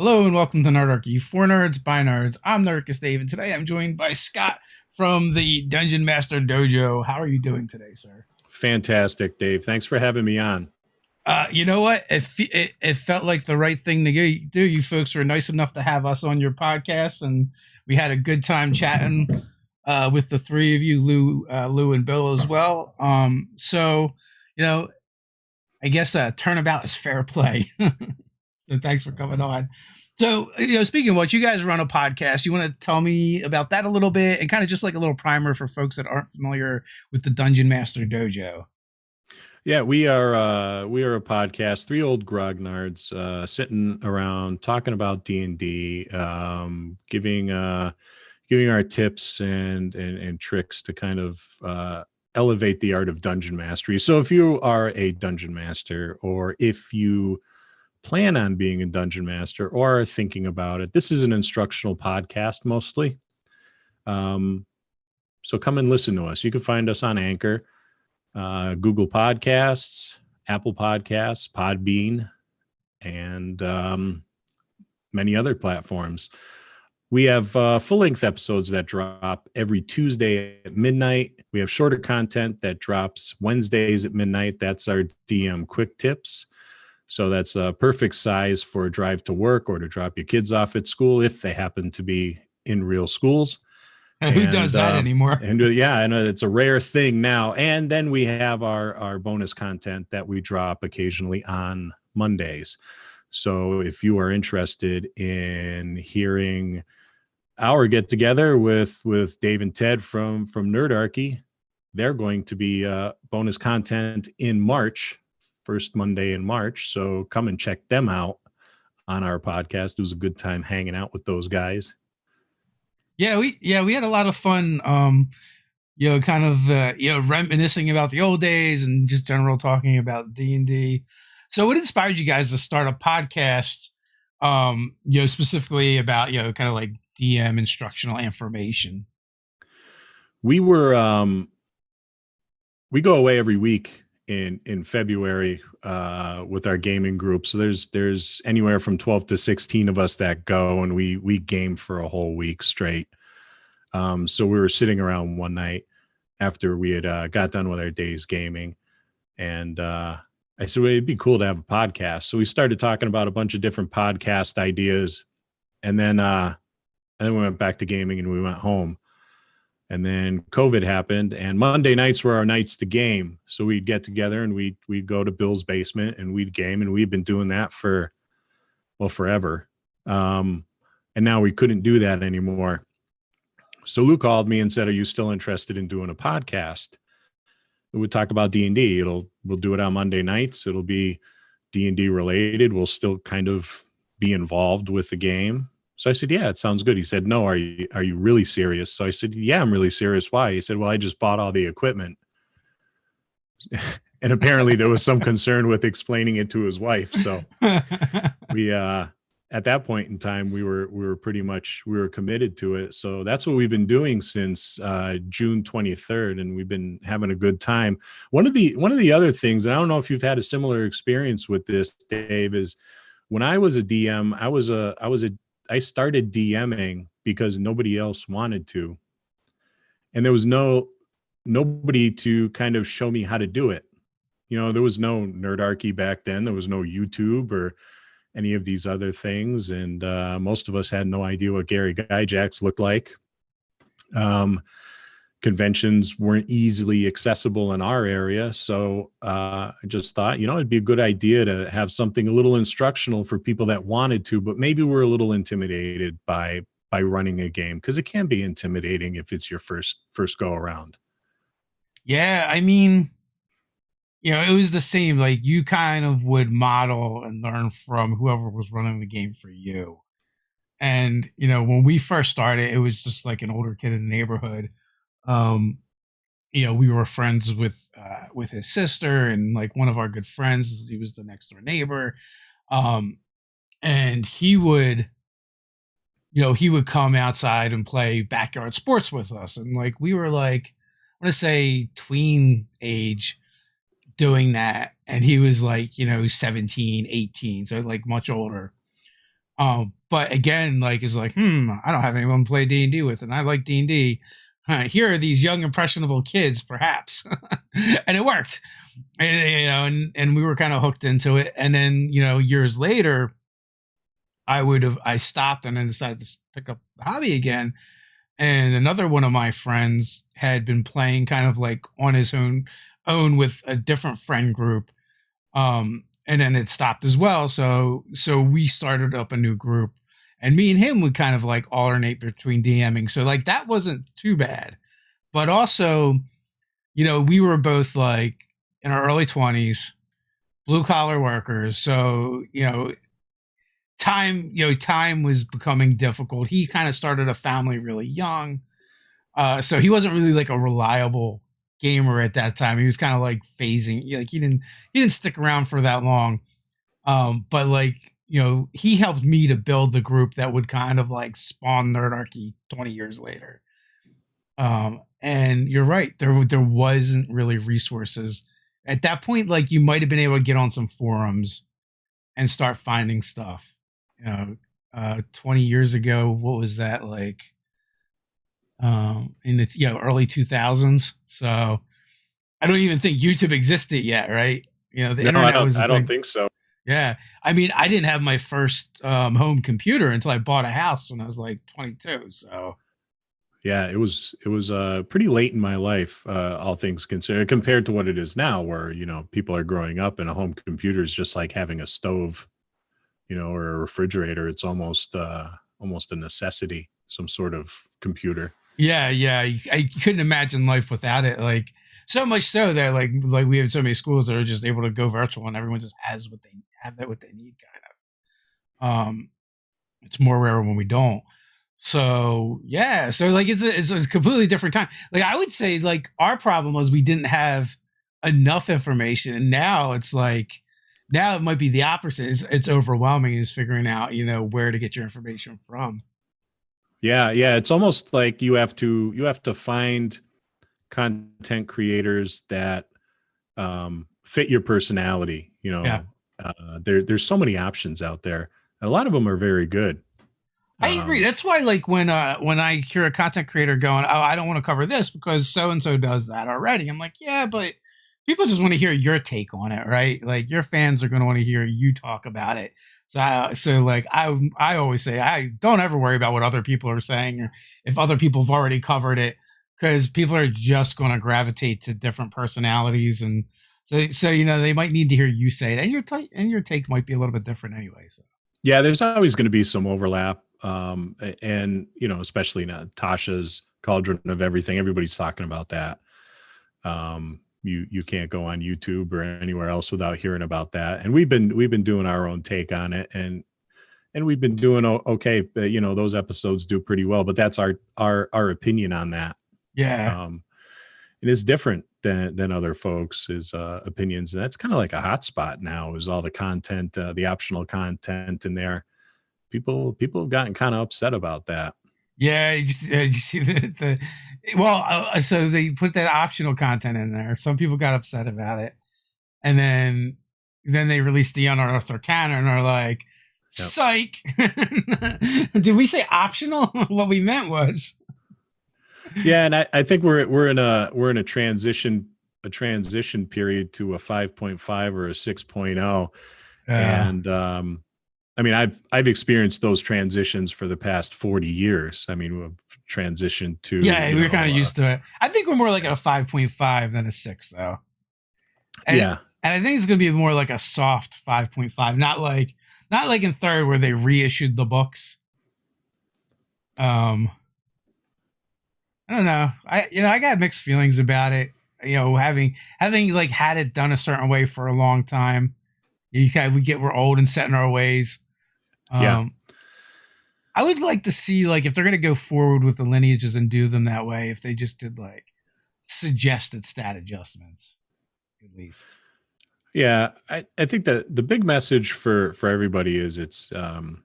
Hello and welcome to Nerdarchy, for nerds by nerds. I'm Nerdicus Dave, and today I'm joined by Scott from the Dungeon Master Dojo. How are you doing today, sir? Fantastic, Dave. Thanks for having me on. You know what? It felt like the right thing to do. You folks were nice enough to have us on your podcast, and we had a good time chatting with the three of you, Lou, and Bill as well. So you know, I guess turnabout is fair play. So thanks for coming on. So, speaking of what, you guys run a podcast. You want to tell me about that a little bit and kind of just like a little primer for folks that aren't familiar with the Dungeon Master Dojo? Yeah, we are a podcast, three old grognards sitting around talking about D&D, giving our tips and tricks to kind of elevate the art of dungeon mastery. So if you are a dungeon master, or if you plan on being a dungeon master or are thinking about it, this is an instructional podcast mostly. So come and listen to us. You can find us on Anchor, Google Podcasts, Apple Podcasts, Podbean, and many other platforms. We have full-length episodes that drop every Tuesday at midnight. We have shorter content that drops Wednesdays at midnight. That's our DM quick tips. So that's a perfect size for a drive to work or to drop your kids off at school if they happen to be in real schools. Who does that anymore? And it's a rare thing now. And then we have our bonus content that we drop occasionally on Mondays. So if you are interested in hearing our get together with Dave and Ted from Nerdarchy, they're going to be bonus content in March, first Monday in March. So come and check them out on our podcast. It was a good time hanging out with those guys. Yeah, we had a lot of fun. Kind of reminiscing about the old days and just general talking about D&D. So, what inspired you guys to start a podcast? Specifically about kind of like DM instructional information. We go away every week in February with our gaming group. So there's anywhere from 12 to 16 of us that go, and we game for a whole week straight. So we were sitting around one night after we had got done with our day's gaming, and I said, well, it'd be cool to have a podcast. So we started talking about a bunch of different podcast ideas, and then we went back to gaming and we went home. And then COVID happened, and Monday nights were our nights to game. So we'd get together and we'd go to Bill's basement and we'd game, and we've been doing that for, well, forever. And now we couldn't do that anymore. So Lou called me and said, are you still interested in doing a podcast? We would talk about D&D. We'll do it on Monday nights. It'll be D&D related. We'll still kind of be involved with the game. So I said, yeah, it sounds good. He said, no, are you really serious? So I said, yeah, I'm really serious. Why? He said, well, I just bought all the equipment. And apparently there was some concern with explaining it to his wife. So we, at that point in time, we were committed to it. So that's what we've been doing since June 23rd. And we've been having a good time. One of the other things, and I don't know if you've had a similar experience with this, Dave, is when I was a DM, I started DMing because nobody else wanted to. And there was nobody to kind of show me how to do it. There was no Nerdarchy back then. There was no YouTube or any of these other things. And most of us had no idea what Gary Gygax looked like. Conventions weren't easily accessible in our area. So I just thought, it'd be a good idea to have something a little instructional for people that wanted to, but maybe we're a little intimidated by running a game, because it can be intimidating if it's your first go around. Yeah, I mean, it was the same. Like, you kind of would model and learn from whoever was running the game for you. And, when we first started, it was just like an older kid in the neighborhood. We were friends with his sister, and like one of our good friends, he was the next door neighbor. And he would come outside and play backyard sports with us. And like, we were like, I want to say tween age doing that. And he was like, 17, 18. So like much older. But again, like it's like, I don't have anyone to play D&D with, and I like D&D. Here are these young impressionable kids, perhaps, and it worked. And, and we were kind of hooked into it. And then years later, I stopped and then decided to pick up the hobby again. And another one of my friends had been playing kind of like on his own with a different friend group. And then it stopped as well. So we started up a new group, and me and him would kind of like alternate between DMing. So like that wasn't too bad. But also, we were both like in our early 20s, blue collar workers. So, time was becoming difficult. He kind of started a family really young. So he wasn't really like a reliable gamer at that time. He was kind of like phasing. Like he didn't stick around for that long. But like, he helped me to build the group that would kind of like spawn Nerdarchy 20 years later. And you're right, there wasn't really resources at that point. Like you might have been able to get on some forums and start finding stuff. 20 years ago, what was that like? In the early 2000s. So I don't even think YouTube existed yet, right? The internet was the I thing. don't think so. Yeah, I mean, I didn't have my first home computer until I bought a house when I was like 22. So yeah, it was pretty late in my life, all things considered, compared to what it is now, where people are growing up and a home computer is just like having a stove, or a refrigerator. It's almost a necessity, some sort of computer. yeah, I couldn't imagine life without it. Like so much so that like we have so many schools that are just able to go virtual, and everyone just has what they need, kind of. It's more rare when we don't. So yeah, so like it's a completely different time. Like I would say, like our problem was we didn't have enough information, and now it's like now it might be the opposite. It's overwhelming. Is figuring out where to get your information from. Yeah, it's almost like you have to find content creators that fit your personality. Yeah, There's so many options out there. And a lot of them are very good. I agree. That's why, like when I hear a content creator going, "Oh, I don't want to cover this because so and so does that already," I'm like, "Yeah, but people just want to hear your take on it, right? Like your fans are going to want to hear you talk about it." So like I always say, I don't ever worry about what other people are saying or if other people have already covered it, because people are just going to gravitate to different personalities, and so they might need to hear you say it, and your take might be a little bit different anyway. So Yeah, there's always going to be some overlap. And especially now Tasha's Cauldron of Everything. Everybody's talking about that. You can't go on YouTube or anywhere else without hearing about that. And we've been doing our own take on it, and we've been doing okay. But those episodes do pretty well. But that's our opinion on that. yeah. It is different than other folks' opinions, and that's kind of like a hot spot now. Is all the content, the optional content in there. People have gotten kind of upset about that. Yeah, you see so they put that optional content in there. Some people got upset about it, and then they released the unearthed canon and are like, Yep. "Psych!" Did we say optional? What we meant was, Yeah, and I think we're in a transition period to a 5.5 or a 6.0, and I mean, I've experienced those transitions for the past 40 years. I mean, we've transitioned to we're kind of used to it. I think we're more like at a 5.5 than a 6, though. And, yeah, and I think it's going to be more like a soft 5.5, not like in third where they reissued the books. I don't know. I got mixed feelings about it. Having like had it done a certain way for a long time. We're old and set in our ways. Yeah. I would like to see, like, if they're going to go forward with the lineages and do them that way, if they just did like suggested stat adjustments, at least. Yeah, I think that the big message for everybody is it's no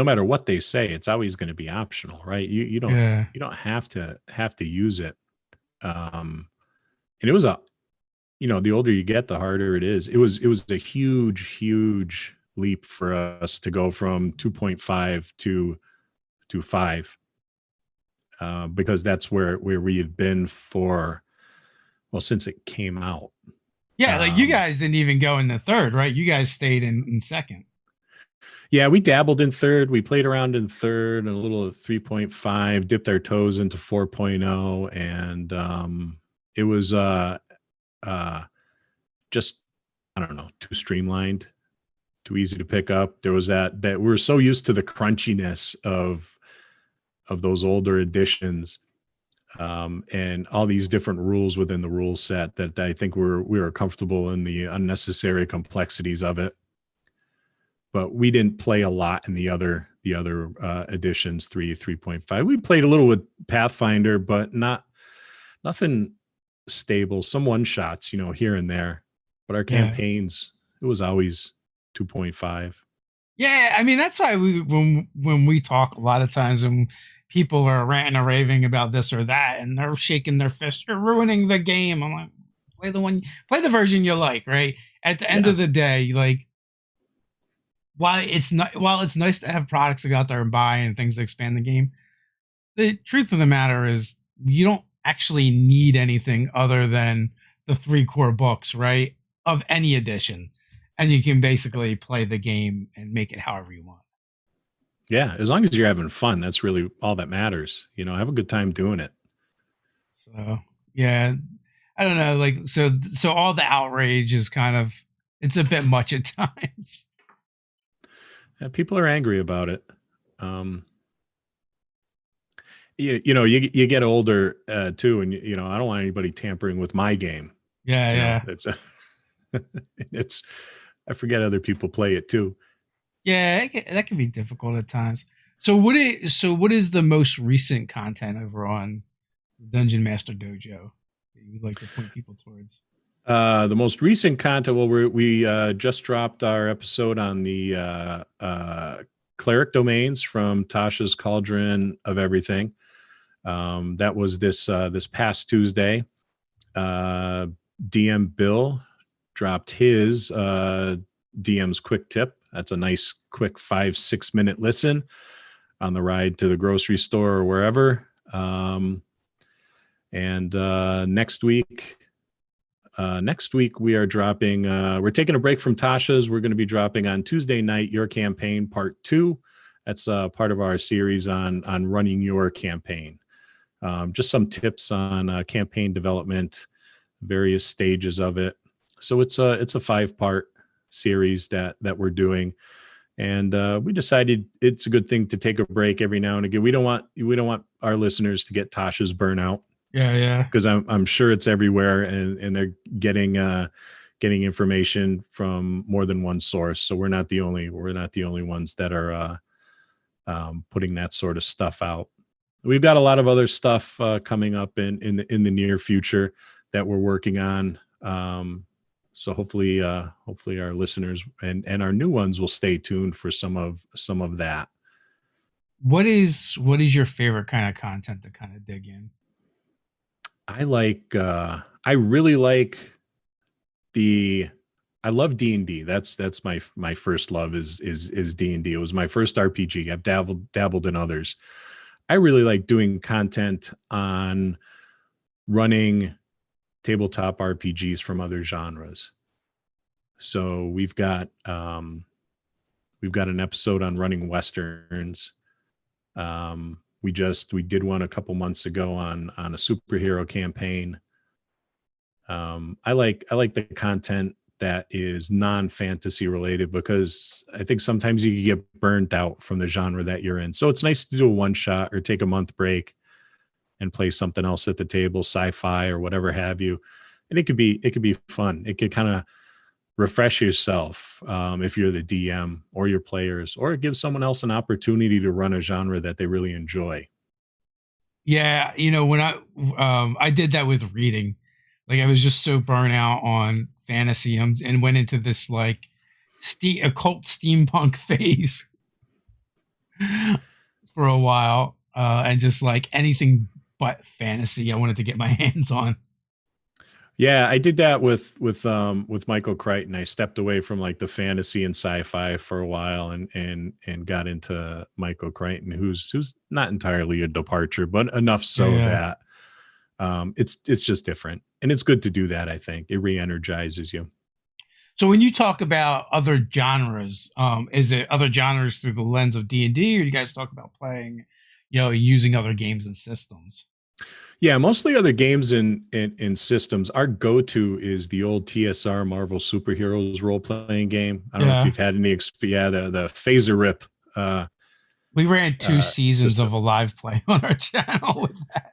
matter what they say, it's always going to be optional, right? You don't Yeah. you don't have to use it. And it was the older you get, the harder it is. It was a huge leap for us to go from 2.5 to 5, because that's where we had been for, well, since it came out. Yeah, like you guys didn't even go in the third, right? You guys stayed in second. Yeah, we dabbled in third. We played around in third and a little of 3.5, dipped our toes into 4.0, and it was just, I don't know, too streamlined, too easy to pick up. There was that we were so used to the crunchiness of those older editions, and all these different rules within the rule set, that I think we were comfortable in the unnecessary complexities of it. But we didn't play a lot in the other editions, 3.5. We played a little with Pathfinder, but nothing stable. Some one shots, here and there. But our campaigns, it was always 2.5. Yeah, I mean that's why when we talk a lot of times and people are ranting or raving about this or that and they're shaking their fist, you're ruining the game. I'm like, play the version you like, right? At the end of the day, like while it's nice to have products to go out there and buy and things to expand the game, the truth of the matter is you don't actually need anything other than the 3 core books, right? Of any edition. And you can basically play the game and make it however you want. Yeah, as long as you're having fun, that's really all that matters. Have a good time doing it. So, yeah, I don't know. Like, so all the outrage is kind of, it's a bit much at times. Yeah, people are angry about it. You get older too, and I don't want anybody tampering with my game. Yeah. It's I forget other people play it too. Yeah, that can be difficult at times. So what is the most recent content over on Dungeon Master Dojo that you would like to point people towards? The most recent content, well, we just dropped our episode on the cleric domains from Tasha's Cauldron of Everything. That was this past Tuesday. DM Bill dropped his DM's quick tip. That's a nice quick 5-6 minute listen on the ride to the grocery store or wherever. And next week we are dropping, we're taking a break from Tasha's. We're going to be dropping on Tuesday night, Your Campaign Part 2. That's part of our series on running your campaign. Just some tips on campaign development, various stages of it. So it's a 5-part series that we're doing. And we decided it's a good thing to take a break every now and again. We don't want our listeners to get Tasha's burnout. Yeah. Because I'm sure it's everywhere, and they're getting information from more than one source. So we're not the only ones that are putting that sort of stuff out. We've got a lot of other stuff coming up in the near future that we're working on. So hopefully our listeners and our new ones will stay tuned for some of that. What is your favorite kind of content to kind of dig in? I really like I love D&D. That's my first love is D&D. It was my first RPG. I've dabbled in others. I really like doing content on running tabletop RPGs from other genres. So we've got an episode on running Westerns. We did one a couple months ago on a superhero campaign. I like the content that is non-fantasy related, because I think sometimes you can get burnt out from the genre that you're in. So it's nice to do a one shot or take a month break and play something else at the table, sci-fi or whatever have you. And it could be fun. It could kind of refresh yourself if you're the DM or your players, or give someone else an opportunity to run a genre that they really enjoy. Yeah, when I did that with reading, like I was just so burnt out on fantasy and went into this like occult steampunk phase for a while, and just like anything but fantasy I wanted to get my hands on. Yeah, I did that with Michael Crichton. I stepped away from like the fantasy and sci-fi for a while and got into Michael Crichton, who's not entirely a departure, but enough so Yeah. that it's just different. And it's good to do that, I think. It re-energizes you. So when you talk about other genres, is it other genres through the lens of D&D, or do you guys talk about playing, using other games and systems? Yeah, mostly other games and systems. Our go-to is the old TSR Marvel Superheroes role-playing game. I don't know if Yeah. you've had any yeah, the Phaser Rip We ran two seasons of system. a live play on our channel with that.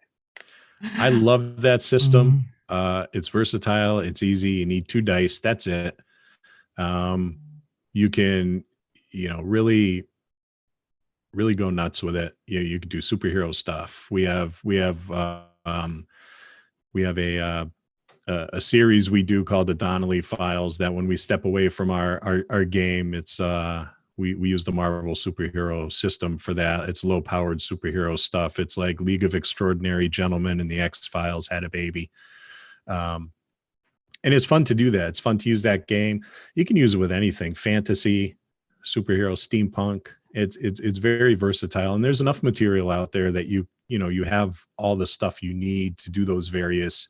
I love that system. Mhm. It's versatile. It's easy. You need 2 dice. That's it. You can, really, really go nuts with it. You can do superhero stuff. We have a series we do called the Donnelly Files. That when we step away from our game, it's we use the Marvel superhero system for that. It's low powered superhero stuff. It's like League of Extraordinary Gentlemen and the X Files had a baby. And it's fun to do that. It's fun to use that game. You can use it with anything: fantasy, superhero, steampunk. It's very versatile, and there's enough material out there that you have all the stuff you need to do those various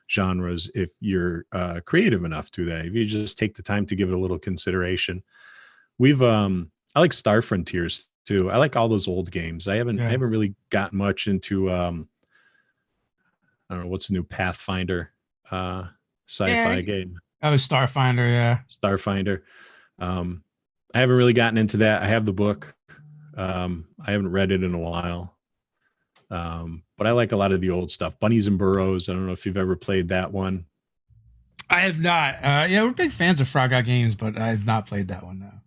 genres if you're creative enough to that. If you just take the time to give it a little consideration. I like Star Frontiers too. I like all those old games. I Yeah. haven't really gotten much into I don't know what's the new Pathfinder Yeah. sci-fi game. Oh, Starfinder. Yeah. Starfinder. Um, I haven't really gotten into that. I have the book. I haven't read it in a while. But I like a lot of the old stuff. Bunnies and Burrows. I don't know if you've ever played that one. I have not. Yeah, we're big fans of Frog Out Games, but I have not played that one though.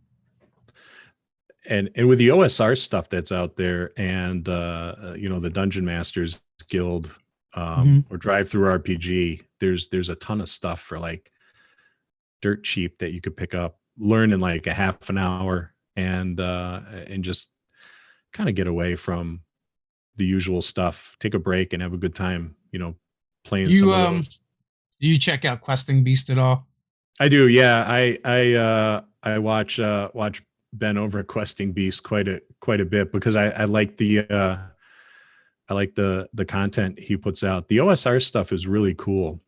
And with the OSR stuff that's out there, and the Dungeon Masters Guild, Mhm. or Drive Through RPG, there's a ton of stuff for like dirt cheap that you could pick up, learn in like a half an hour, and just kind of get away from the usual stuff, take a break and have a good time, playing some You of those. you check out Questing Beast at all? I do. Yeah. I watch Ben over at Questing Beast quite a bit because I like the content he puts out. The OSR stuff is really cool.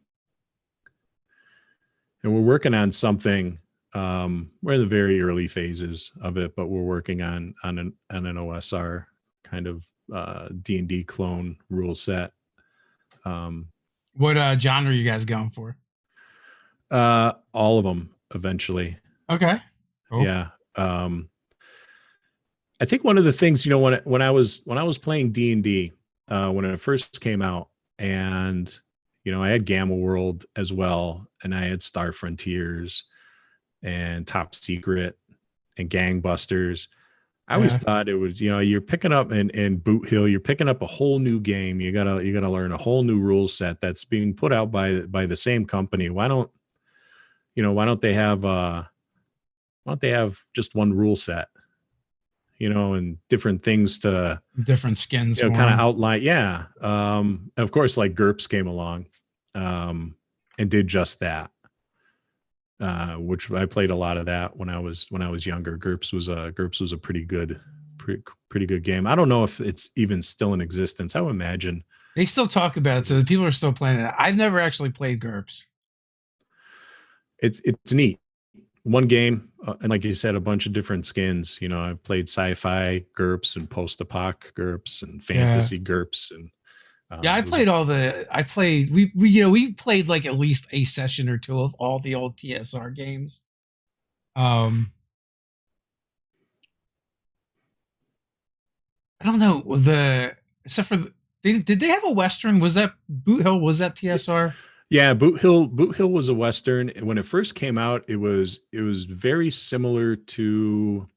And we're working on something. We're in the very early phases of it, but we're working on an OSR kind of D&D clone rule set. What genre are you guys going for? All of them eventually. Okay. Cool. Yeah. I think one of the things, when I was playing D&D, when it first came out, and I had Gamma World as well, and I had Star Frontiers and Top Secret and Gangbusters. I always Yeah. thought it was, you're picking up in Boot Hill, you're picking up a whole new game. You gotta learn a whole new rule set that's being put out by the same company. Why don't they have just one rule set, and different things to, Different skins for kind of them. outline. Yeah. Of course, like GURPS came along, and did just that. Which I played a lot of that when I was younger. GURPS was a pretty good game. I don't know if it's even still in existence. I would imagine They still talk about it, so the people are still playing it. I've never actually played GURPS. it's neat. One game, and like you said, a bunch of different skins. I've played sci-fi GURPS and post-apoc GURPS and Yeah. fantasy GURPS, and Yeah, I those played all the. I played. We played like at least a session or two of all the old TSR games. Um, I don't know the except for did they have a Western? Was that Boot Hill? Was that TSR? Yeah, Boot Hill was a Western. And when it first came out, it was very similar to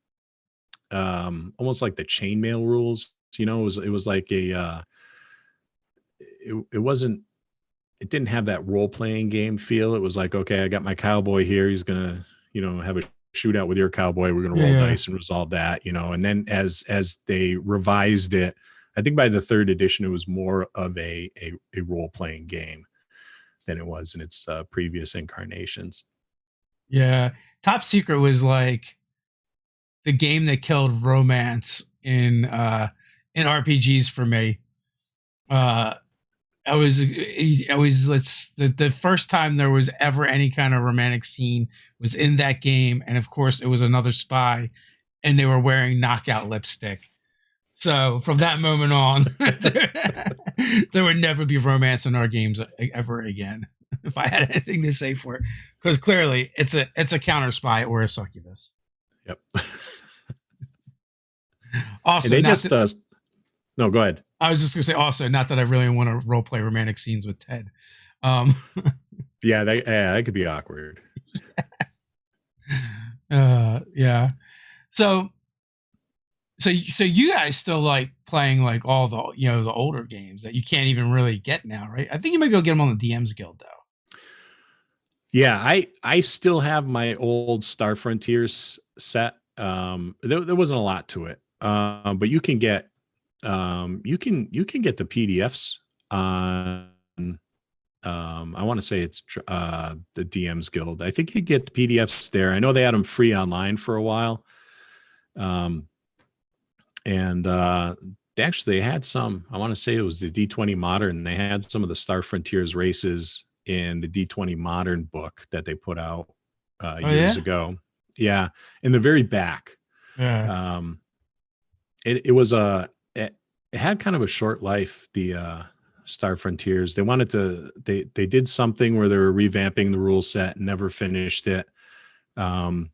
almost like the chainmail rules. It was like it didn't have that role playing game feel. It was like, okay, I got my cowboy here. He's gonna, have a shootout with your cowboy. We're gonna Yeah, roll yeah. dice and resolve that, And then as they revised it, I think by the third edition, it was more of a role playing game than it was in its previous incarnations. Yeah. Top Secret was like the game that killed romance in RPGs for me. Uh I was let's the first time there was ever any kind of romantic scene was in that game, and of course it was another spy, and they were wearing knockout lipstick. So from that moment on, there would never be romance in our games ever again. If I had anything to say for it, because clearly it's a counter spy or a succubus. Yep. And Also, they not just that, no, go ahead. I was just gonna say also not that I really want to role play romantic scenes with Ted. Um, Yeah, that could be awkward. yeah. So so you guys still like playing like all the the older games that you can't even really get now, right? I think you might be able to get them on the DM's Guild though. Yeah, I still have my old Star Frontiers set. There wasn't a lot to it, but you can get the PDFs on. I want to say it's the DM's Guild. I think you get the PDFs there. I know they had them free online for a while, and they had some. I want to say it was the D20 Modern. They had some of the Star Frontiers races in the D20 Modern book that they put out years ago. Yeah, in the very back. Yeah. It had kind of a short life. The Star Frontiers. They wanted to. They did something where they were revamping the rule set and never finished it. And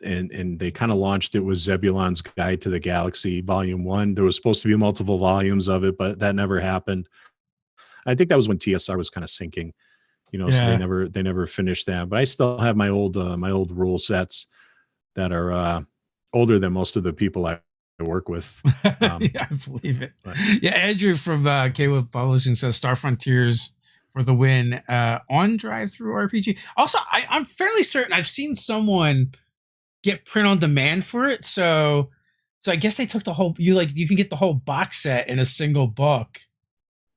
they kind of launched it with Zebulon's Guide to the Galaxy Volume 1. There was supposed to be multiple volumes of it, but that never happened. I think that was when TSR was kind of sinking, so they never finished that. But I still have my old rule sets that are older than most of the people I work with. Yeah, I believe it. Yeah, Andrew from K-Web Publishing says Star Frontiers for the win on drive-through RPG. Also, I'm fairly certain I've seen someone get print on demand for it. So I guess they took the whole you can get the whole box set in a single book.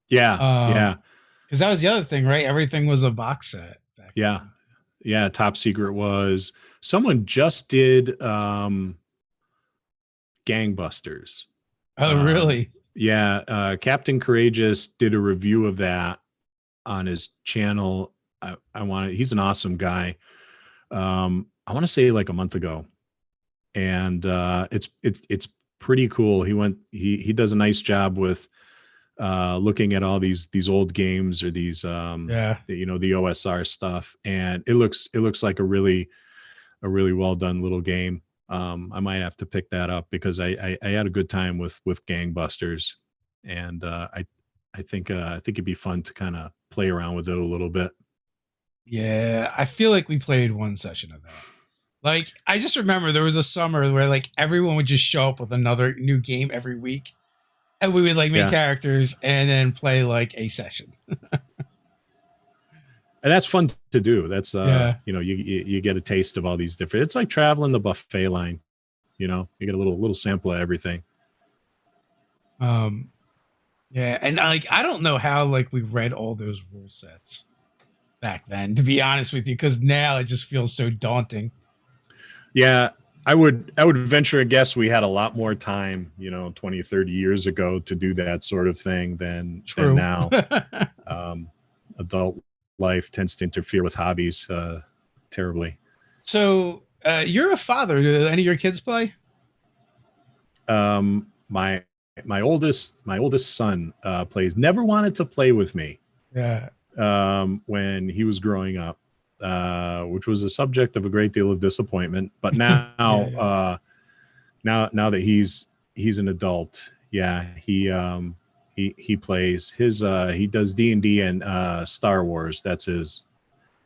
Yeah. Yeah. Because that was the other thing, right? Everything was a box set. Yeah. Then. Yeah. Top Secret was someone just did Gangbusters. Oh, really? Yeah. Captain Courageous did a review of that on his channel. He's an awesome guy. I want to say like a month ago, and it's pretty cool. He does a nice job with looking at all these old games or these the OSR stuff, and it looks like a really well done little game. I might have to pick that up because I had a good time with Gangbusters, and I think it'd be fun to kind of play around with it a little bit. Yeah, I feel like we played one session of that. Like, I just remember there was a summer where like everyone would just show up with another new game every week, and we would like make characters and then play like a session. And that's fun to do. That's you get a taste of all these different. It's like traveling the buffet line. You get a little sample of everything. Yeah, and like I don't know how like we read all those rule sets back then, to be honest with you, because now it just feels so daunting. Yeah, I would venture a guess we had a lot more time, 20, 30 years ago to do that sort of thing than now. Adult life tends to interfere with hobbies terribly. So you're a father. Do any of your kids play? My oldest son plays. Never wanted to play with me. Yeah. When he was growing up, which was a subject of a great deal of disappointment. But now, now that he's an adult, he plays. He does D&D and Star Wars. That's his.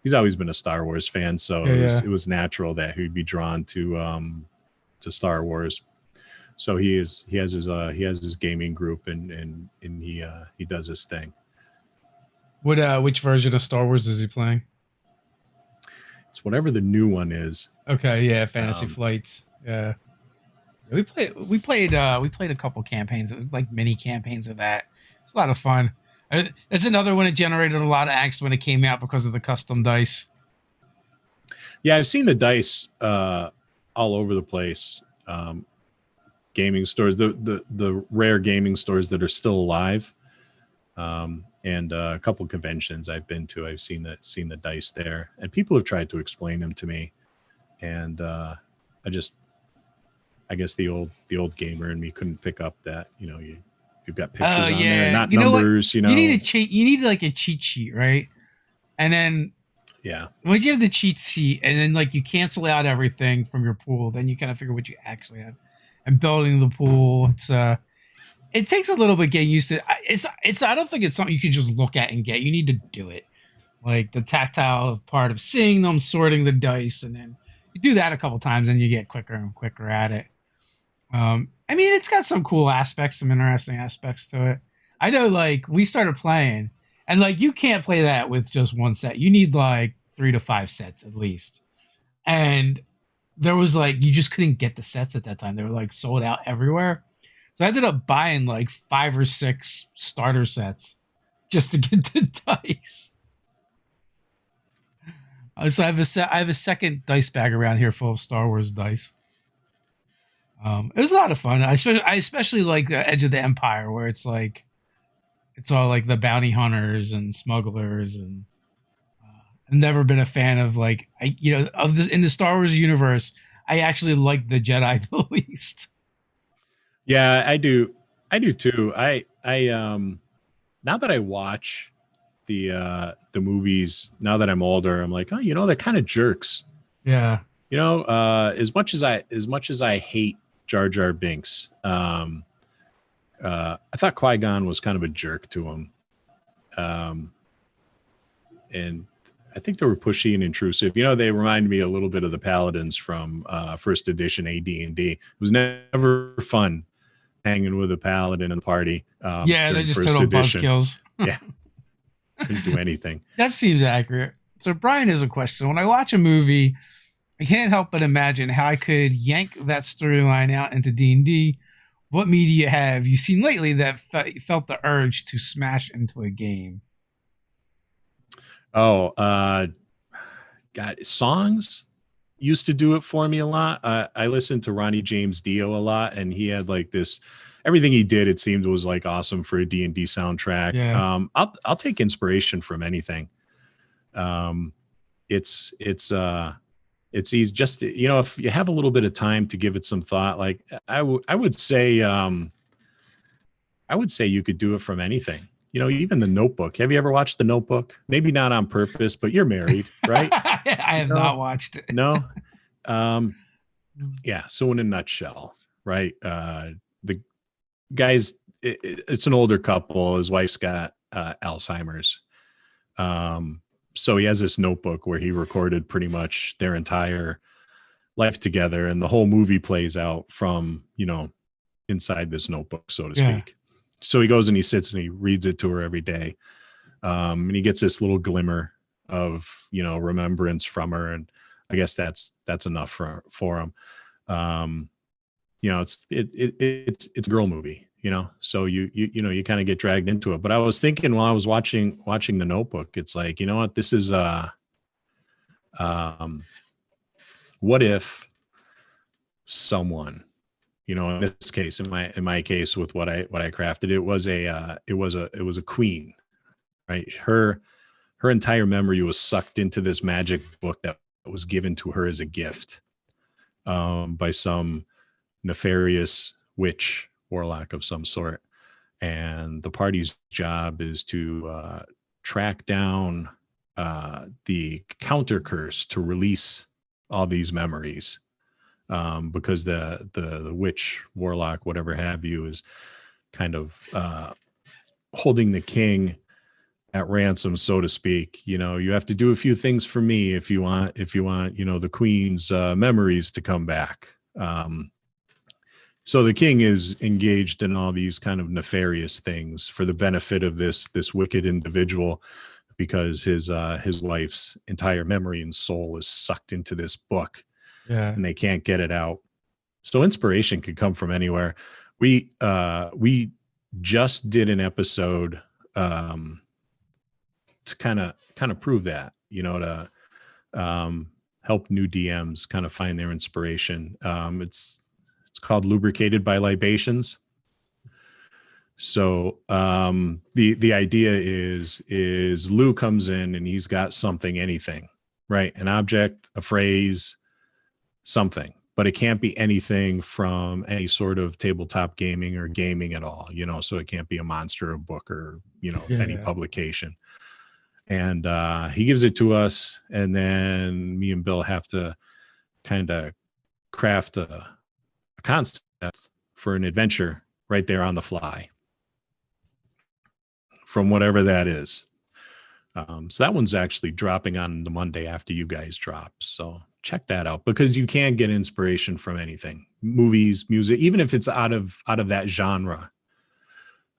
He's always been a Star Wars fan, so it was natural that he'd be drawn to Star Wars. So he has his gaming group and he does his thing. Which version of Star Wars is he playing? It's whatever the new one is. Okay, yeah, Fantasy Flights. Yeah. We played a couple campaigns, like mini campaigns of that. It's a lot of fun. It's another one that generated a lot of angst when it came out because of the custom dice. Yeah, I've seen the dice all over the place. Gaming stores, the rare gaming stores that are still alive, and a couple conventions I've been to. I've seen the dice there, and people have tried to explain them to me, and I guess the old gamer in me couldn't pick up that you've got Oh pictures on there, yeah, not you know what? numbers. You need a cheat. You need like a cheat sheet, right? And then Yeah. once you have the cheat sheet, and then like you cancel out everything from your pool, then you kind of figure what you actually have. And building the pool, it takes a little bit getting used to. It's. I don't think it's something you can just look at and get. You need to do it, like the tactile part of seeing them, sorting the dice, and then you do that a couple times, and you get quicker and quicker at it. I mean, it's got some cool aspects, some interesting aspects to it. I know, like, we started playing, and like, you can't play that with just one set. You need like 3 to 5 sets at least. And there was like, you just couldn't get the sets at that time. They were like sold out everywhere. So I ended up buying like 5 or 6 starter sets just to get the dice. So I have a second dice bag around here full of Star Wars dice. It was a lot of fun. I especially like the Edge of the Empire, where it's all like the bounty hunters and smugglers, and I've never been a fan of like of this in the Star Wars universe. I actually like the Jedi the least. Yeah, I do. I do too. I now that I watch the movies, now that I'm older, I'm like, oh, they're kind of jerks. Yeah, As much as I hate Jar Jar Binks, I thought Qui-Gon was kind of a jerk to him. And I think they were pushy and intrusive. They remind me a little bit of the Paladins from first edition AD&D. It was never fun hanging with a Paladin in the party. yeah, they're During just first total edition. buzzkills. Yeah, couldn't do anything. That seems accurate. So Brian has a question. When I watch a movie, I can't help but imagine how I could yank that storyline out into D&D. What media have you seen lately that felt the urge to smash into a game? Oh, God, songs used to do it for me a lot. I listened to Ronnie James Dio a lot, and he had like this. Everything he did, it seemed, was like awesome for a D&D soundtrack. Yeah. I'll take inspiration from anything. It's easy, just if you have a little bit of time to give it some thought. Like I would say you could do it from anything. Even The Notebook. Have you ever watched The Notebook? Maybe not on purpose, but you're married, right? I have not watched it. No. Yeah. So in a nutshell, right? The guy's, it's an older couple. His wife's got Alzheimer's. So he has this notebook where he recorded pretty much their entire life together, and the whole movie plays out from, inside this notebook, so to speak. So he goes and he sits and he reads it to her every day. And he gets this little glimmer of, remembrance from her. And I guess that's enough for him. It's a girl movie, so you kind of get dragged into it. But I was thinking while I was watching The Notebook, it's like, you know what, this is what if someone, in this case, in my case, with what I crafted, it was a queen, right? Her entire memory was sucked into this magic book that was given to her as a gift by some nefarious witch, warlock of some sort. And the party's job is to track down the counter curse to release all these memories. Because the witch, warlock, whatever have you, is kind of holding the king at ransom, so to speak. You have to do a few things for me if you want, the queen's memories to come back. So the king is engaged in all these kind of nefarious things for the benefit of this wicked individual, because his wife's entire memory and soul is sucked into this book. Yeah. And they can't get it out. So inspiration could come from anywhere. We just did an episode kind of prove that, to help new DMs kind of find their inspiration. It's called Lubricated by Libations. So the idea is Lou comes in and he's got something, anything, right? An object, a phrase, something, but it can't be anything from any sort of tabletop gaming or gaming at all, so it can't be a monster, a book, or, any publication. And he gives it to us, and then me and Bill have to kind of craft a concept for an adventure right there on the fly from whatever that is. So that one's actually dropping on the Monday after you guys drop. So check that out, because you can get inspiration from anything, movies, music, even if it's out of that genre.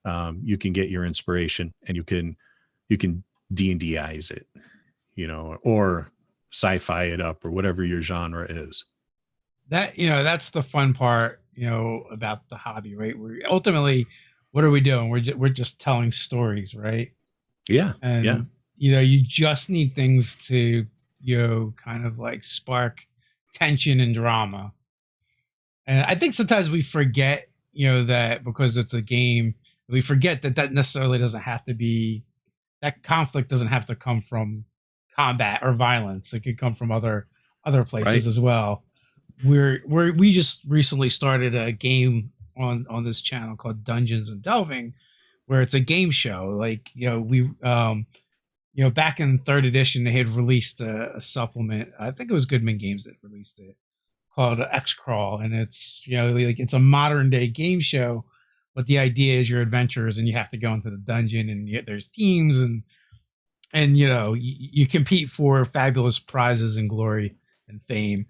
You can get your inspiration, and you can D&Dize it, or sci-fi it up, or whatever your genre is. That, that's the fun part, about the hobby, right? We're ultimately, what are we doing? We're just telling stories, right? Yeah. And, yeah. You just need things to, kind of like spark tension and drama. And I think sometimes we forget, that because it's a game, we forget that necessarily doesn't have to be, that conflict doesn't have to come from combat or violence. It could come from other places as well. We just recently started a game on this channel called Dungeons and Delving, where it's a game show. Like, we back in third edition, they had released a supplement. I think it was Goodman Games that released it, called X Crawl, and it's like it's a modern day game show, but the idea is you're adventurers and you have to go into the dungeon, and there's teams, and you compete for fabulous prizes and glory and fame.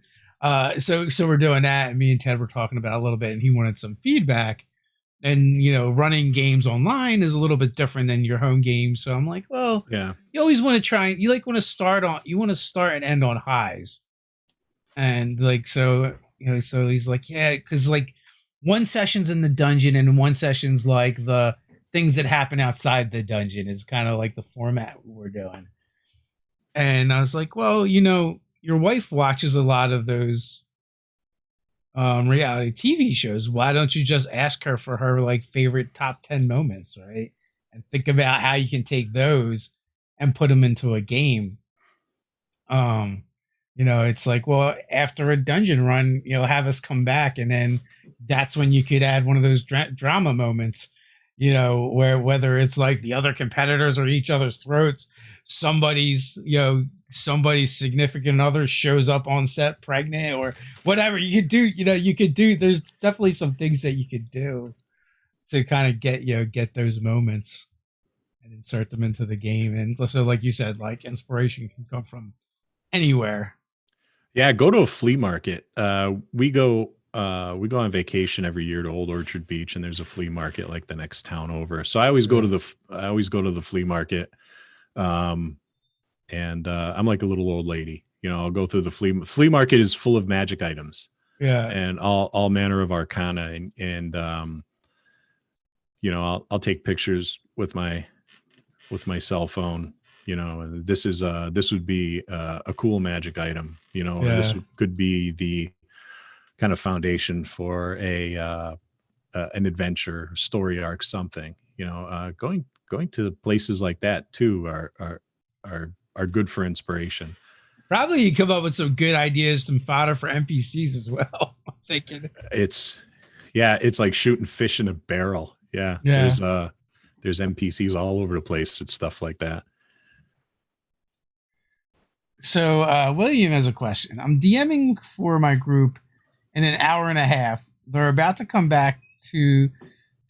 So we're doing that, and me and Ted were talking about it a little bit, and he wanted some feedback. And running games online is a little bit different than your home game. So I'm like, well, yeah, you always want to try. You want to start and end on highs, and like so he's like, yeah, because like one session's in the dungeon and one session's like the things that happen outside the dungeon is kind of like the format we're doing. And I was like, well, your wife watches a lot of those reality TV shows. Why don't you just ask her for her like favorite top 10 moments, right? And think about how you can take those and put them into a game. It's like, well, after a dungeon run, have us come back, and then that's when you could add one of those drama moments, where whether it's like the other competitors or each other's throats, somebody's significant other shows up on set pregnant or whatever. You could do, there's definitely some things that you could do to kind of get those moments and insert them into the game. And so, like you said, like inspiration can come from anywhere. Yeah, go to a flea market. We go on vacation every year to Old Orchard Beach, and there's a flea market like the next town over. So I always go to the flea market. And I'm like a little old lady, I'll go through the flea market is full of magic items, and all manner of arcana, and I'll take pictures with my cell phone, and this would be a cool magic item, this could be the kind of foundation for an adventure story arc, something, going to places like that too are good for inspiration. Probably you come up with some good ideas, some fodder for NPCs as well. I'm thinking it's like shooting fish in a barrel. Yeah. There's NPCs all over the place. It's stuff like that. So William has a question. I'm DMing for my group in an hour and a half. They're about to come back to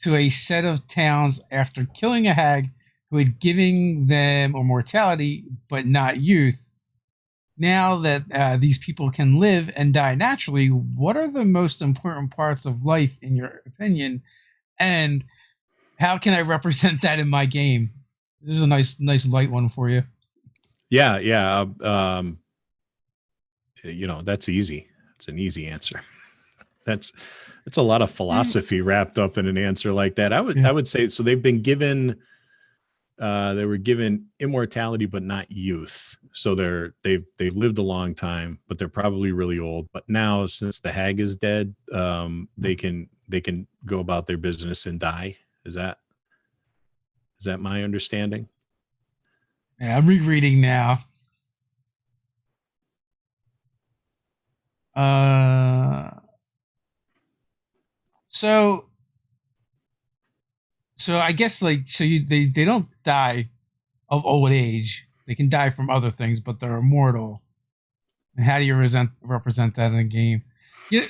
a set of towns after killing a hag who had given them immortality but not youth. Now that these people can live and die naturally, what are the most important parts of life in your opinion? And how can I represent that in my game? This is a nice light one for you. Yeah. That's easy. It's an easy answer. It's a lot of philosophy wrapped up in an answer like that. I would say, so they've been given they were given immortality but not youth. So they've lived a long time, but they're probably really old. But now, since the hag is dead, they can go about their business and die. Is that my understanding? Yeah, I'm rereading now. Uh, so I guess they don't die of old age. They can die from other things, but they're immortal. And how do you represent that in a game?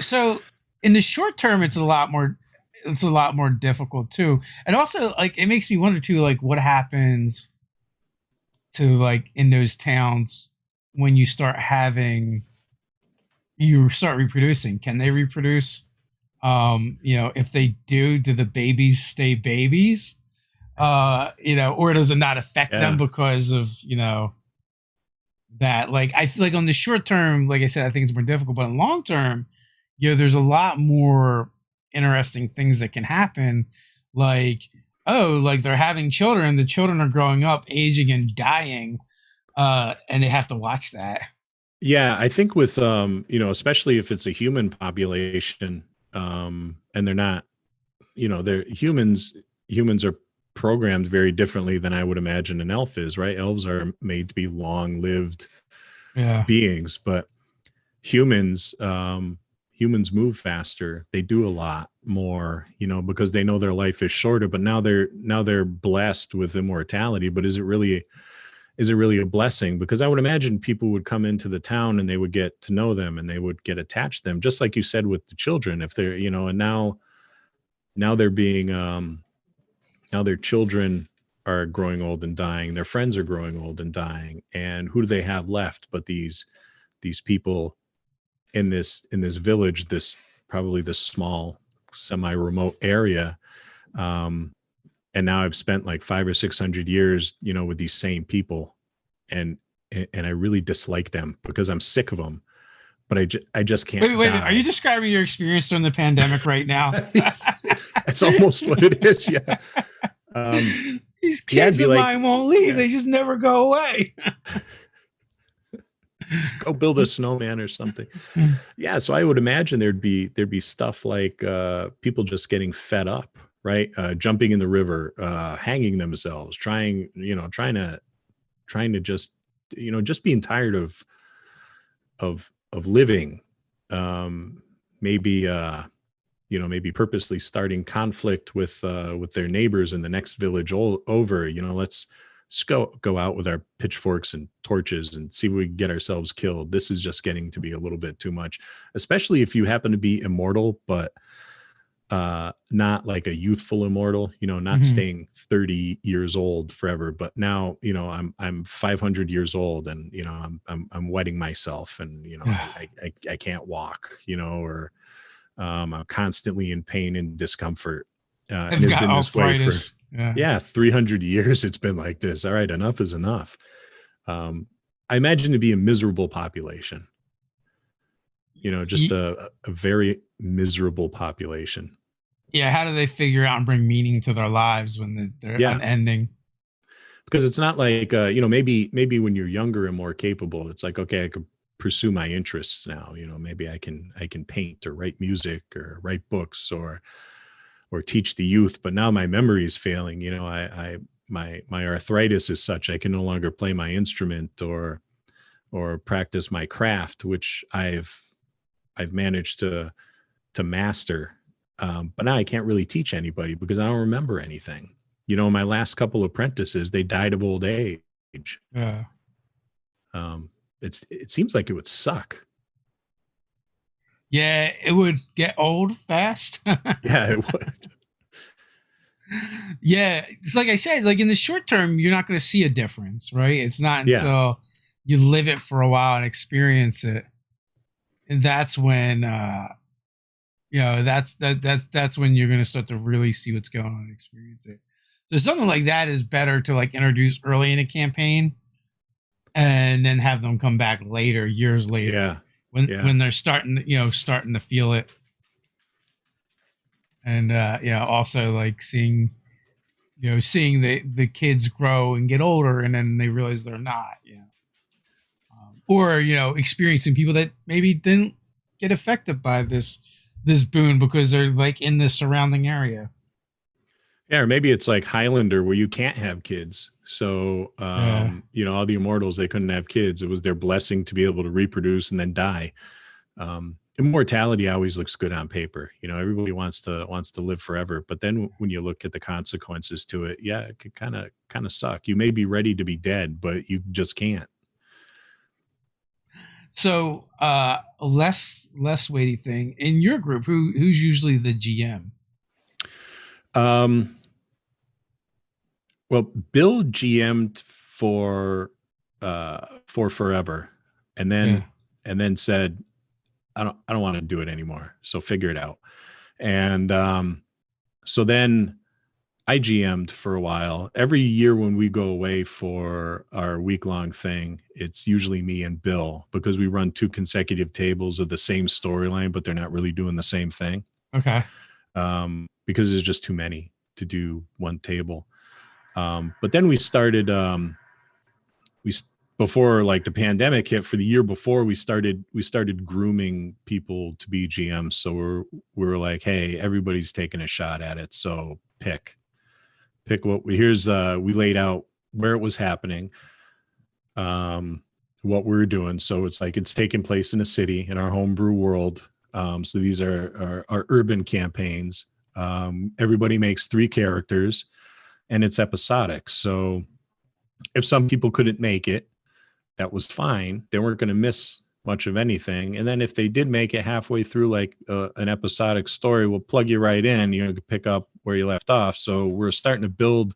So in the short term, it's a lot more difficult too. And also, like, it makes me wonder too, like, what happens to, like, in those towns when you start reproducing. Can they reproduce? If they do the babies stay babies? Or does it not affect them because of, that? Like, I feel like on the short term, like I said, I think it's more difficult, but in long term, there's a lot more interesting things that can happen. Like, like they're having children, the children are growing up, aging and dying, and they have to watch that. Yeah, I think with especially if it's a human population, and they're not, they're humans. Humans are programmed very differently than I would imagine an elf is, right? Elves are made to be long-lived beings, but humans move faster. They do a lot more, because they know their life is shorter. But now they're blessed with immortality. But is it really a blessing? Because I would imagine people would come into the town and they would get to know them and they would get attached to them, just like you said with the children. If they're, and now they're being now their children are growing old and dying. Their friends are growing old and dying. And who do they have left but these people in this village, this probably this small semi-remote area. And now I've spent like 500 or 600 years, with these same people, and I really dislike them because I'm sick of them. But I just can't. Wait, are you describing your experience during the pandemic right now? That's almost what it is. Yeah. These kids of mine won't leave. Yeah. They just never go away. Go build a snowman or something. Yeah. So I would imagine there'd be stuff like people just getting fed up, right? Jumping in the river, hanging themselves, trying to just, just being tired of living. Maybe purposely starting conflict with their neighbors in the next village over. Let's go out with our pitchforks and torches and see if we can get ourselves killed. This is just getting to be a little bit too much, especially if you happen to be immortal, but not like a youthful immortal, not staying 30 years old forever. But now, I'm 500 years old and, I'm wetting myself and, I can't walk, or I'm constantly in pain and discomfort. And it's been this way for 300 years. It's been like this. All right, enough is enough. I imagine to be a miserable population. Just a very miserable population. Yeah, how do they figure out and bring meaning to their lives when they're unending? Because it's not like maybe when you're younger and more capable, it's like, okay, I could pursue my interests now. Maybe I can paint or write music or write books or teach the youth. But now my memory is failing. My arthritis is such I can no longer play my instrument or practice my craft, which I've managed to master. But now I can't really teach anybody because I don't remember anything. My last couple of apprentices, they died of old age. Yeah. It seems like it would suck. Yeah, it would get old fast. Yeah, it would. Yeah, it's like I said, like in the short term, you're not going to see a difference, right? It's not until you live it for a while and experience it, and that's when, that's when you're going to start to really see what's going on and experience it. So something like that is better to like introduce early in a campaign, and then have them come back later, years later. Yeah. When they're starting to feel it. And, also like seeing, seeing the kids grow and get older, and then they realize they're not, or experiencing people that maybe didn't get affected by this boon because they're like in the surrounding area. Yeah, or maybe it's like Highlander where you can't have kids. So, Yeah. all the immortals, they couldn't have kids. It was their blessing to be able to reproduce and then die. Immortality always looks good on paper. Everybody wants to live forever, but then when you look at the consequences to it, yeah, it could kind of suck. You may be ready to be dead, but you just can't. So, less weighty thing in your group. Who's usually the GM? Um, well, Bill GM'd for forever, and Yeah. then said, I don't want to do it anymore. So figure it out. And so then I GM'd for a while. Every year when we go away for our week-long thing, it's usually me and Bill, because we run 2 consecutive tables of the same storyline, but they're not really doing the same thing. Okay. Because there's just too many to do one table. But then we started, before like the pandemic hit, for the year before, we started grooming people to be GMs. So we were like, hey, everybody's taking a shot at it. So pick we laid out where it was happening, what we were doing. So it's like, it's taking place in a city in our homebrew world. So these are our urban campaigns. Everybody makes 3 characters and it's episodic. So if some people couldn't make it, that was fine. They weren't going to miss much of anything. And then if they did make it halfway through, like an episodic story, we'll plug you right in, pick up where you left off. So we're starting to build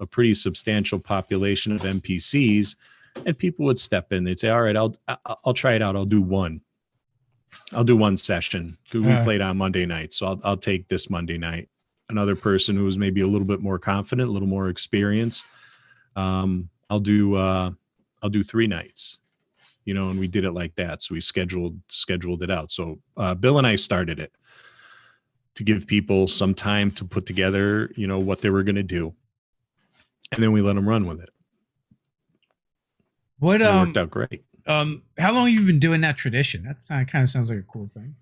a pretty substantial population of NPCs, and people would step in. They'd say, all right, I'll try it out. I'll do one session. We played on Monday night. So I'll take this Monday night. Another person who was maybe a little bit more confident, a little more experienced, I'll do 3 nights, and we did it like that. So we scheduled it out. So Bill and I started it to give people some time to put together, what they were going to do. And then we let them run with it. What it worked out great. How long have you been doing that tradition? That's kind of sounds like a cool thing.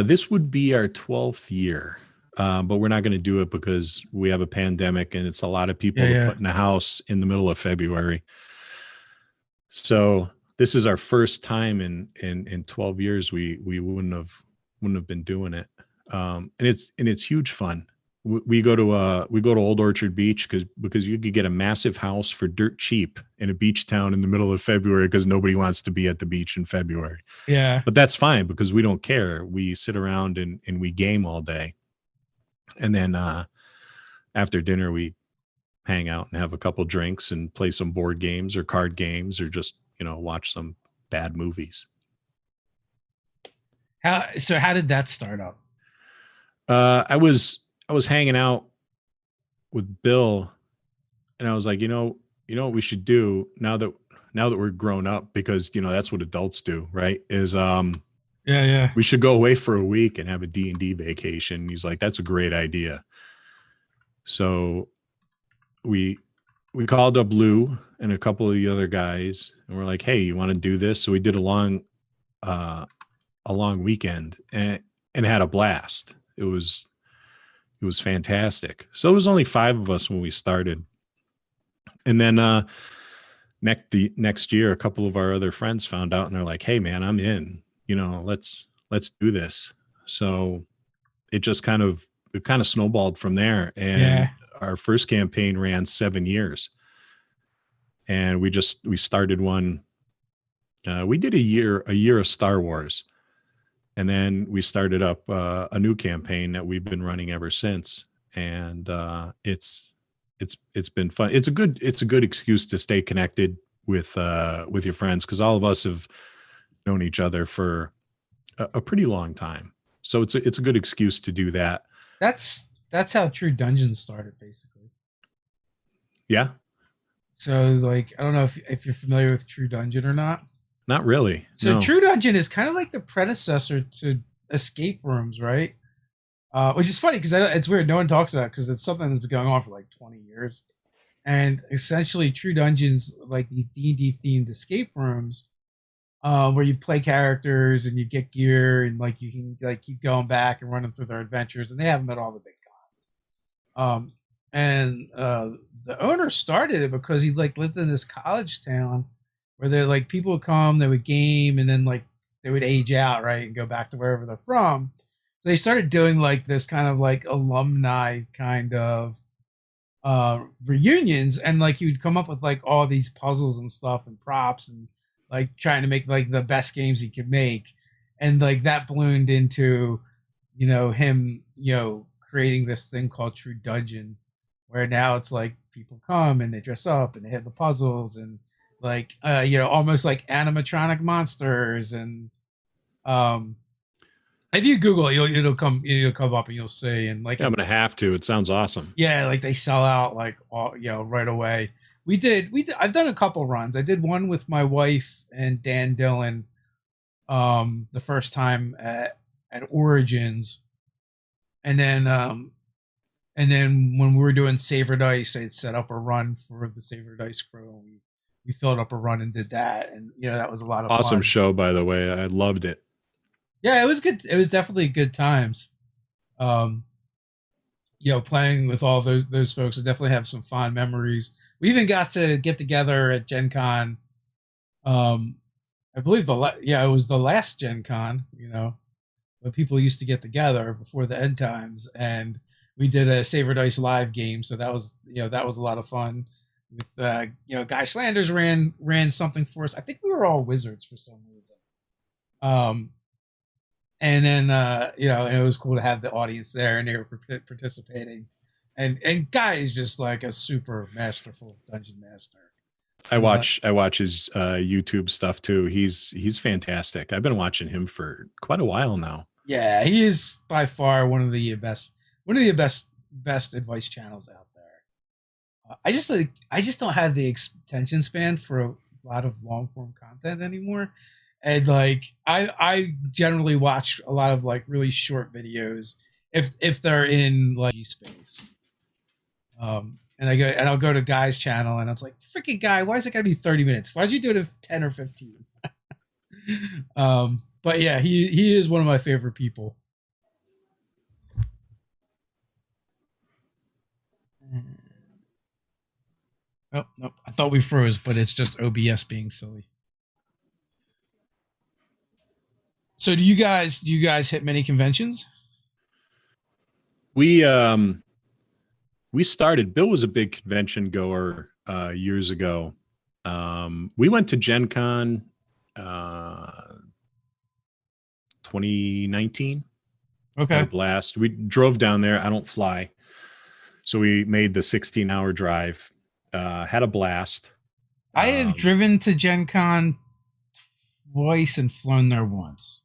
This would be our 12th year. But we're not going to do it because we have a pandemic and it's a lot of people to put in a house in the middle of February. So this is our first time in 12 years. We wouldn't have been doing it. And it's huge fun. We go to Old Orchard Beach because you could get a massive house for dirt cheap in a beach town in the middle of February, because nobody wants to be at the beach in February. Yeah. But that's fine because we don't care. We sit around and we game all day. And then after dinner, we hang out and have a couple drinks and play some board games or card games, or just, watch some bad movies. How did that start up? I was hanging out with Bill, and I was like, what we should do now that we're grown up, because, that's what adults do, right? Is we should go away for a week and have a D&D vacation. He's like, that's a great idea. So we called up Lou and a couple of the other guys, and we're like, hey, you want to do this? So we did a long weekend and had a blast. It was fantastic. So it was only 5 of us when we started. And then next year, a couple of our other friends found out, and they're like, hey man, I'm in, let's do this. So it just kind of snowballed from there. And our first campaign ran 7 years. And we started one. We did a year of Star Wars. And then we started up a new campaign that we've been running ever since. And it's been fun. It's a good excuse to stay connected with your friends, because all of us have known each other for a pretty long time. So it's a good excuse to do that. That's how True Dungeons started, basically. Yeah. So like, I don't know if you're familiar with True Dungeon or not. Not really. So no. True Dungeon is kind of like the predecessor to escape rooms, right? Which is funny because it's weird. No one talks about it because it's something that's been going on for like 20 years. And essentially, True Dungeons, like these D&D themed escape rooms, where you play characters and you get gear and like you can like keep going back and running through their adventures. And they have them at all the big cons. And the owner started it because he like lived in this college town where they like people would come, they would game, and then like they would age out, right, and go back to wherever they're from. So they started doing like this kind of like alumni kind of reunions, and like he would come up with like all these puzzles and stuff and props and like trying to make like the best games he could make, and like that ballooned into him creating this thing called True Dungeon, where now it's like people come and they dress up and they have the puzzles and like almost like animatronic monsters. And um if you Google it, it'll come up and you'll see. And like Yeah, I'm gonna have to. It sounds awesome. yeah, like they sell out like all right away. We did I've done a couple runs. I did one with my wife and Dan Dillon the first time at Origins. And then when we were doing Saver Dice, I set up a run for the Saver Dice crew, and we filled up a run and did that. And that was a lot of Awesome fun. show, by the way. I loved it. Yeah, it was good. It was definitely good times. Um Playing with all those folks, I definitely have some fond memories. We even got to get together at Gen Con. I believe it was the last Gen Con, when people used to get together before the end times, and we did a Saver Dice live game. So that was a lot of fun. With Guy Slanders ran something for us. I think we were all wizards for some reason. And then and it was cool to have the audience there and they were participating. And Guy is just like a super masterful dungeon master. I watch his YouTube stuff too. He's fantastic. I've been watching him for quite a while now. Yeah, he is by far one of the best advice channels out there. I just don't have the attention span for a lot of long form content anymore. And like I generally watch a lot of like really short videos if they're in like space. And I'll go to Guy's channel and it's like, freaking Guy, why is it gotta be 30 minutes? Why'd you do it in 10 or 15? But yeah, he is one of my favorite people. Oh nope, I thought we froze, but it's just OBS being silly. So do you guys hit many conventions? We started. Bill was a big convention goer years ago. We went to Gen Con 2019. Okay. Had a blast. We drove down there. I don't fly. So we made the 16-hour drive. Had a blast. I have driven to Gen Con twice and flown there once.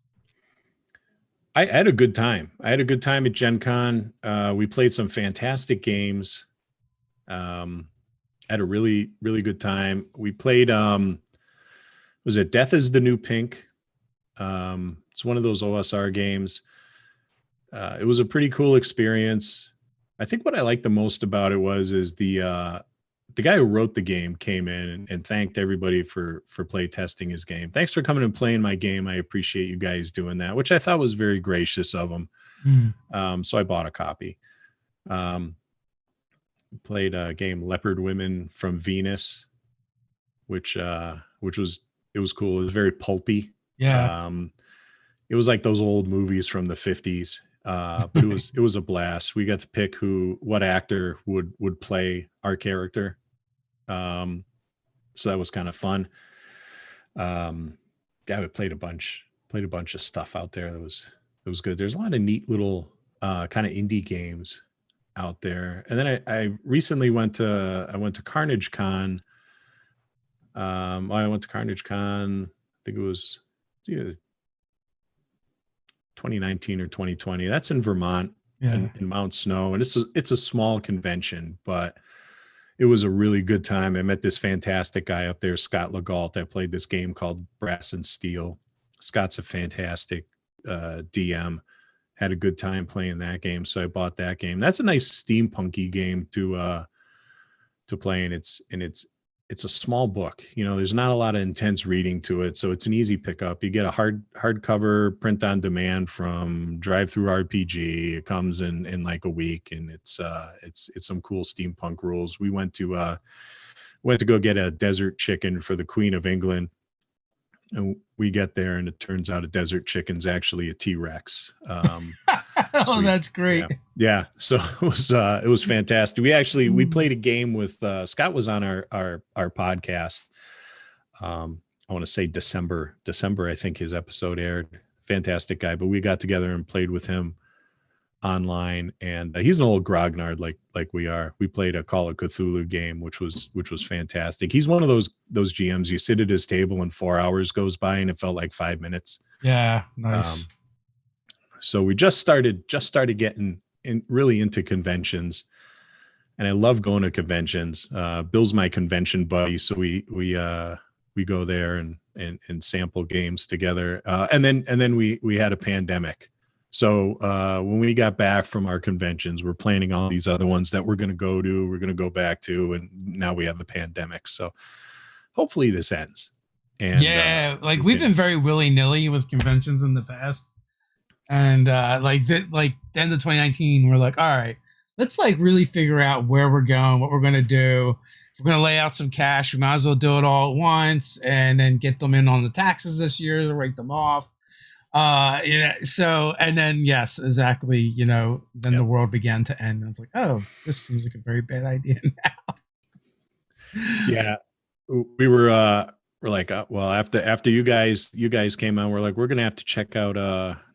I had a good time. I had a good time at Gen Con. We played some fantastic games. Had a really, really good time. We played, was it Death is the New Pink? It's one of those OSR games. It was a pretty cool experience. I think what I liked the most about it is the guy who wrote the game came in and thanked everybody for play testing his game. Thanks for coming and playing my game. I appreciate you guys doing that, which I thought was very gracious of him. So I bought a copy. Played a game Leopard Women from Venus, which was cool. It was very pulpy. Yeah. It was like those old movies from the 50s. But it was a blast. We got to pick what actor would play our character. So that was kind of fun. Yeah, we played a bunch of stuff out there. It was good. There's a lot of neat little kind of indie games out there. And then I recently went to Carnage Con. I went to Carnage Con. I think it was 2019 or 2020. That's in Vermont, in Mount Snow, and it's a small convention, but it was a really good time. I met this fantastic guy up there, Scott Legault. I played this game called Brass and Steel. Scott's a fantastic DM. had a good time playing that game. So I bought that game. That's a nice steampunky game to play, and it's a small book. You know, there's not a lot of intense reading to it, so it's an easy pickup. You get a hardcover print on demand from Drive Through RPG. It comes in like a week, and it's some cool steampunk rules. We went to go get a desert chicken for the Queen of England, and we get there, and it turns out a desert chicken's actually a T-Rex. Oh, that's great. Yeah. So it was fantastic. We played a game with Scott was on our podcast. I want to say December, I think his episode aired. Fantastic guy, but we got together and played with him online, and he's an old grognard like we are. We played a Call of Cthulhu game, which was fantastic. He's one of those GMs, you sit at his table and 4 hours goes by and it felt like 5 minutes. Yeah, nice. So we just started getting really into conventions, and I love going to conventions. Bill's my convention buddy, so we go there and sample games together. And then we had a pandemic. So when we got back from our conventions, we're planning all these other ones that we're going to go back to, and now we have a pandemic. So hopefully this ends. And we've been very willy-nilly with conventions in the past. And the end of 2019, we're like, all right, let's like really figure out where we're going, what we're going to do. If we're going to lay out some cash, we might as well do it all at once and then get them in on the taxes this year to write them off. So, and then, yes, exactly. Then the world began to end. And it's like, oh, this seems like a very bad idea now. Yeah. We're like, well, after you guys came on, we're like, we're going to have to check out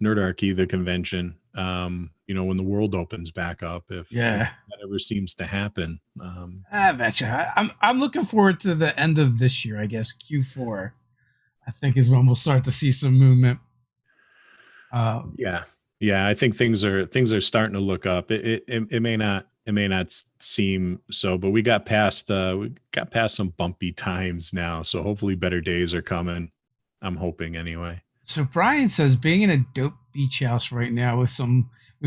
Nerdarchy, the convention, when the world opens back up, if that ever seems to happen. I betcha. I'm looking forward to the end of this year, I guess. Q4, I think, is when we'll start to see some movement. Yeah. I think things are starting to look up. It may not seem so, but we got past some bumpy times now. So hopefully better days are coming. I'm hoping anyway. So Brian says being in a dope beach house right now with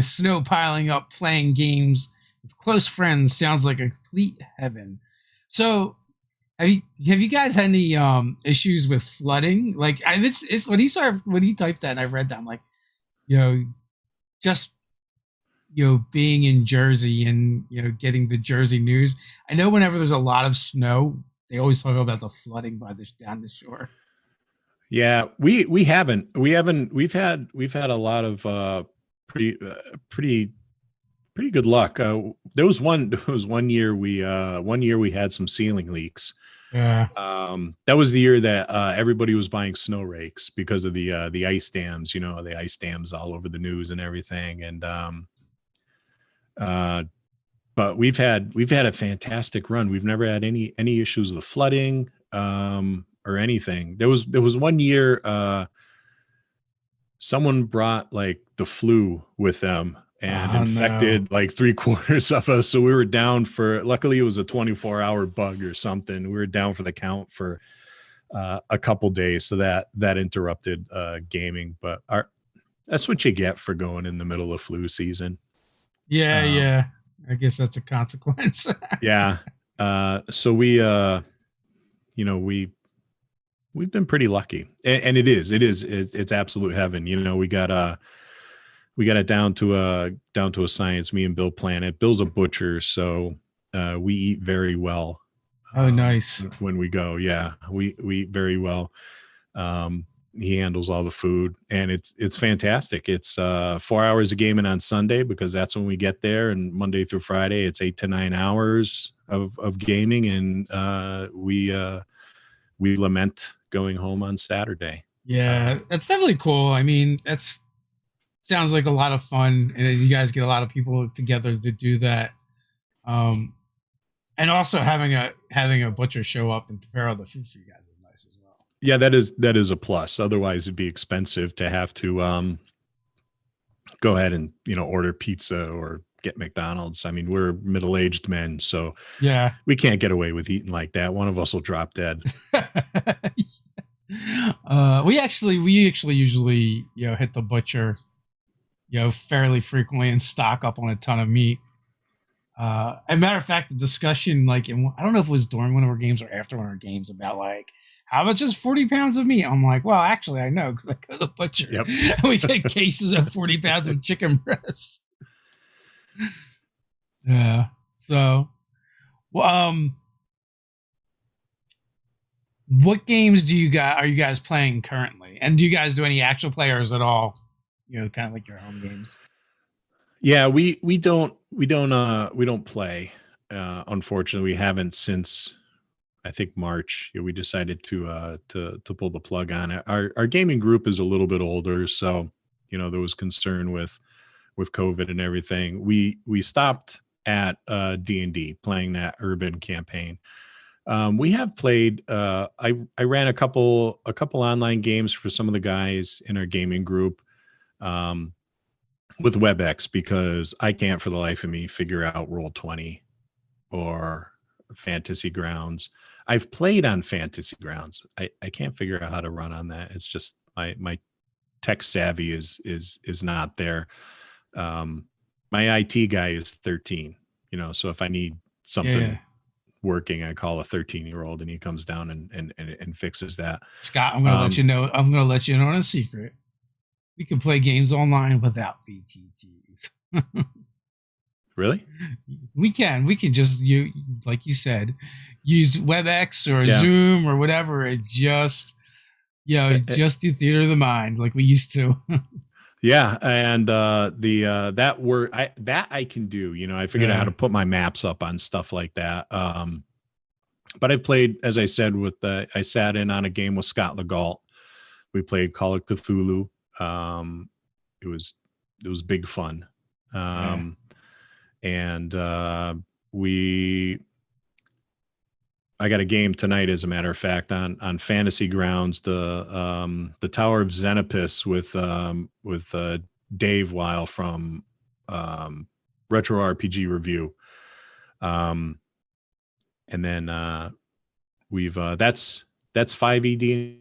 snow piling up, playing games with close friends sounds like a complete heaven. So have you guys had any issues with flooding? Like it's when he typed that and I read that, I'm like, just being in Jersey and getting the Jersey news. I know whenever there's a lot of snow, they always talk about the flooding down the shore. Yeah, we haven't. We've had a lot of pretty good luck. There was one year we had some ceiling leaks. Yeah. That was the year that everybody was buying snow rakes because of the ice dams. The ice dams all over the news and everything. And but we've had a fantastic run. We've never had any issues with flooding or anything. There was one year someone brought like the flu with them and infected like 3/4 of us. So we were down luckily it was a 24-hour bug or something. We were down for the count for a couple days. So that interrupted gaming, but that's what you get for going in the middle of flu season. Yeah. I guess that's a consequence. Yeah. So we've been pretty lucky, and it's absolute heaven. We got it down to a science. Me and Bill plan it. Bill's a butcher, so we eat very well. Oh, nice. When we go, yeah, we eat very well. He handles all the food, and it's fantastic. It's 4 hours of gaming on Sunday because that's when we get there, and Monday through Friday it's 8 to 9 hours of gaming, and we lament going home on Saturday. Yeah, that's definitely cool. I mean, sounds like a lot of fun, and you guys get a lot of people together to do that. And also having a butcher show up and prepare all the food for you guys is nice as well. Yeah, that is a plus. Otherwise, it'd be expensive to have to go ahead and order pizza or get McDonald's. I mean, we're middle-aged men, so yeah, we can't get away with eating like that. One of us will drop dead. We actually usually hit the butcher fairly frequently and stock up on a ton of meat. As a matter of fact, the discussion, like, I don't know if it was during one of our games or after one of our games, about like, how much is 40 pounds of meat? I'm like, well, actually, I know because I go to the butcher. Yep. And we get cases of 40 pounds of chicken breast. Yeah. So, well, what games are you guys playing currently? And do you guys do any actual players at all? Kind of like your home games. Yeah, we don't play. Unfortunately, we haven't since I think March. We decided to pull the plug on it. Our gaming group is a little bit older, so there was concern with COVID and everything. We stopped at D&D, playing that urban campaign. We have played. I ran a couple online games for some of the guys in our gaming group. With WebEx, because I can't for the life of me figure out Roll20 or Fantasy Grounds. I've played on Fantasy Grounds. I can't figure out how to run on that. It's just my tech savvy is not there. My IT guy is 13, so if I need something working, I call a 13-year-old and he comes down and fixes that. Scott, I'm gonna let you know. I'm gonna let you know on a secret. We can play games online without VTTs. Really? We can just, like you said, use WebEx or Zoom or whatever, and just just do theater of the mind like we used to. Yeah, and that I can do. I figured out how to put my maps up on stuff like that. But I've played, as I said, I sat in on a game with Scott Legault. We played Call of Cthulhu. It was big fun. And I got a game tonight, as a matter of fact, on Fantasy Grounds, the Tower of Xenopus with Dave Weil from Retro RPG Review. And then we've that's 5ED.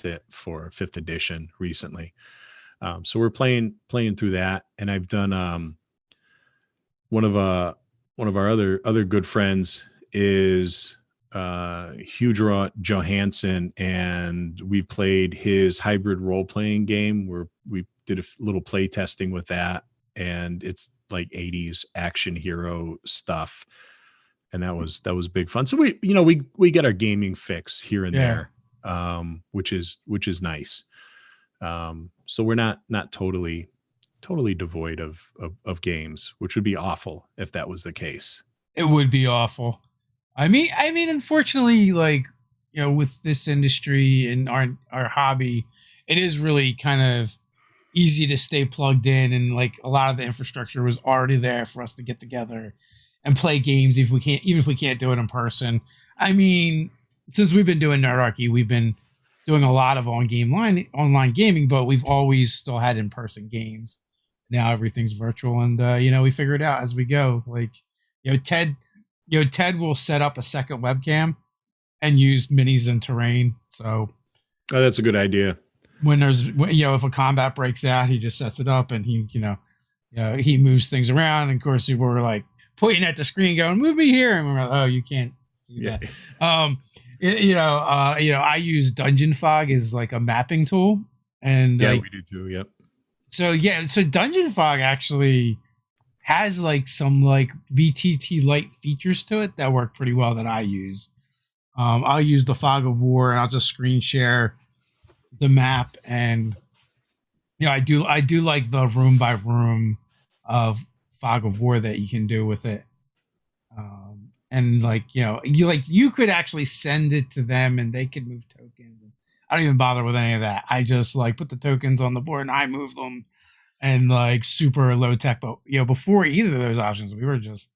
It for 5th edition recently. So we're playing through that, and I've done one of our other good friends is Hugh Johansson, and we played his hybrid role-playing game where we did a little play testing with that, and it's like 80s action hero stuff, and that was big fun. So we get our gaming fix here and there. Which is nice. So we're not totally devoid of games, which would be awful if that was the case. It would be awful. I mean, unfortunately, like, with this industry and our hobby, it is really kind of easy to stay plugged in, and like a lot of the infrastructure was already there for us to get together and play games even if we can't do it in person. I mean, since we've been doing Nerdarchy, we've been doing a lot of online gaming, but we've always still had in-person games. Now everything's virtual, and we figure it out as we go. Like, Ted will set up a second webcam and use minis and terrain. So, that's a good idea. When if a combat breaks out, he just sets it up, and he he moves things around. And of course, we were like pointing at the screen, going, "Move me here," and we're like, "Oh, you can't see that." I use Dungeon Fog as like a mapping tool, and we do too. Yep. So Dungeon Fog actually has like some like VTT light features to it that work pretty well that I use. I'll use the Fog of War, and I'll just screen share the map, and I do like the room by room of Fog of War that you can do with it. And you could actually send it to them and they could move tokens. I don't even bother with any of that. I just like put the tokens on the board and I move them, and like super low tech. But before either of those options, we were just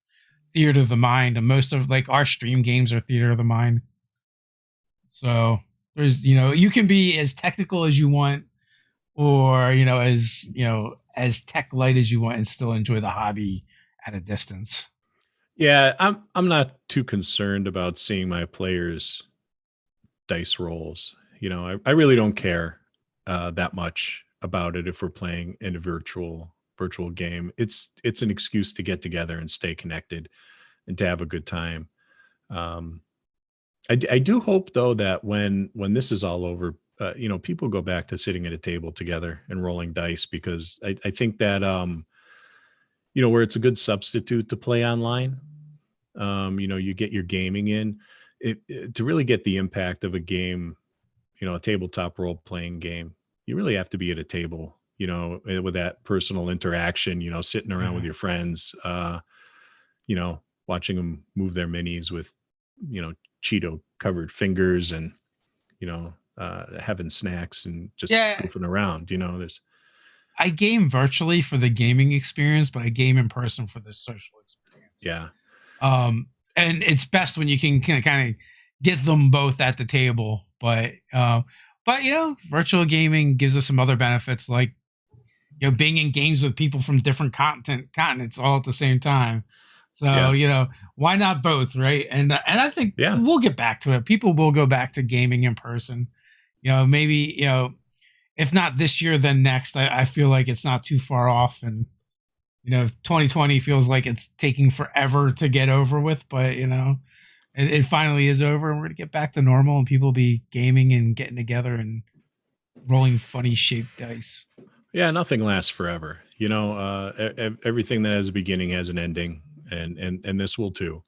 theater of the mind, and most of like our stream games are theater of the mind. So there's you can be as technical as you want, or as tech light as you want, and still enjoy the hobby at a distance. Yeah, I'm not too concerned about seeing my players dice rolls. You know, I really don't care that much about it if we're playing in a virtual game. It's an excuse to get together and stay connected and to have a good time. Um, I do hope though that when this is all over, people go back to sitting at a table together and rolling dice, because I think that where it's a good substitute to play online. You get your gaming in to really get the impact of a game, a tabletop role playing game. You really have to be at a table, with that personal interaction, sitting around with Yeah. your friends, watching them move their minis with, you know, Cheeto covered fingers, and, having snacks and just Yeah, goofing around, there's, I game virtually for the gaming experience, but I game in person for the social experience. yeah, And it's best when you can kind of get them both at the table. But virtual gaming gives us some other benefits, like being in games with people from different continents all at the same time. So yeah, why not both, right? And I think yeah. we'll get back to it. People will go back to gaming in person. Maybe if not this year, then next. I feel like it's not too far off, and 2020 feels like it's taking forever to get over with, but it finally is over, and we're gonna get back to normal, and people will be gaming and getting together and rolling funny shaped dice. Yeah, nothing lasts forever. Everything that has a beginning has an ending, and this will too.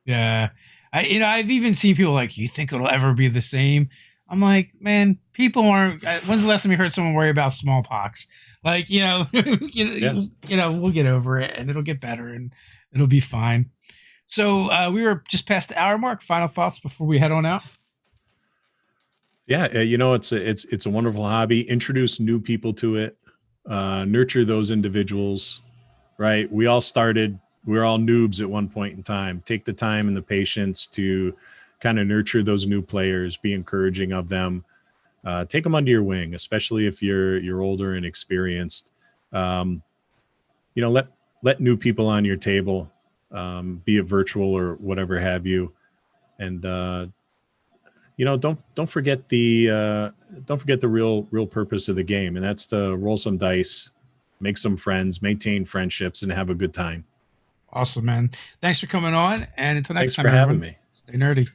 Yeah, I've even seen people like, you think it'll ever be the same? I'm like, man, people aren't. When's the last time you heard someone worry about smallpox? Like, Yeah. we'll get over it, and it'll get better, and it'll be fine. So we were just past the hour mark. Final thoughts before we head on out. Yeah, it's a wonderful hobby. Introduce new people to it. Nurture those individuals. Right, we're all noobs at one point in time. Take the time and the patience to kind of nurture those new players. Be encouraging of them. Take them under your wing, especially if you're older and experienced. Um, let new people on your table, be it virtual or whatever have you, and don't forget the real purpose of the game, and that's to roll some dice, make some friends, maintain friendships, and have a good time. Awesome, man. Thanks for coming on, and until next Thanks time, for having everyone, me. stay nerdy.